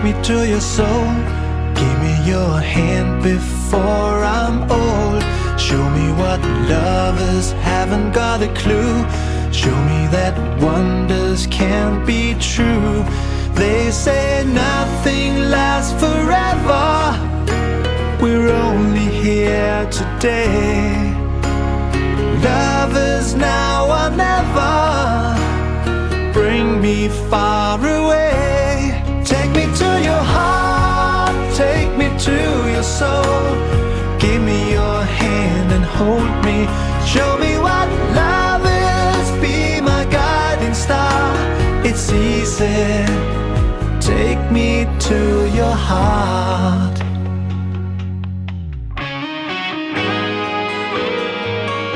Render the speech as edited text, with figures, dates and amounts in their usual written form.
me to your soul. Give me your hand before I'm old. Show me what lovers haven't got a clue. Show me that wonders can't be true. They say nothing lasts forever. We're only here today. Lovers now or never. Bring me far away. Take me to your heart, take me to your soul. Give me your hand and hold me. Show me what love is, be my guiding star. It's easy, take me to your heart.